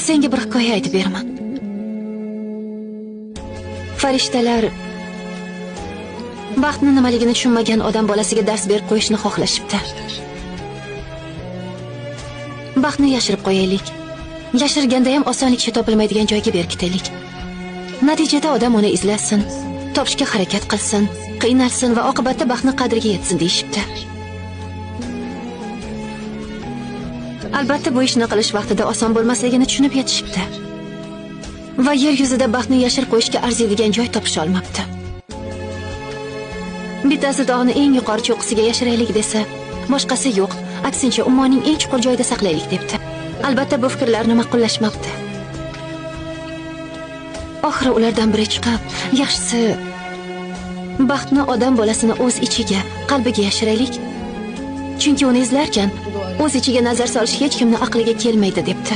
Senga bir hikoya aytib beraman. Farishtalar baxtni nimaligini tushunmagan odam bolasiga dars berib qo'yishni xohlashibdi. Baxtni yashirib qo'yaylik. Yashirganda ham osonlikcha topilmaydigan joyga berkitaylik. Natijada odam uni izlasin, topishga harakat qilsin, qiynalsin va oqibatda baxtni qadriga yetsin deyishibdi. Albatta bu ishni qilish vaqtida oson bo'lmasligini tushunib yetishibdi. Va yer yuzida baxtni yashirib qo'yishga arziydigan joy topisha olmabdi. Bittasi dog'ni eng yuqori cho'qqisiga yashiraylik desa, boshqasi yo'q, aksincha ummonning eng chuqur joyida saqlaylik debdi. Albatta bu fikrlarni ma'qullashmabdi. Oxiri ulardan biri chiqib, yaxshisi baxtni odam bolasini o'z ichiga, qalbiga yashiraylik. Chunki uni izlarkan, o'z ichiga nazar solish hech kimning aqliga kelmaydi debdi.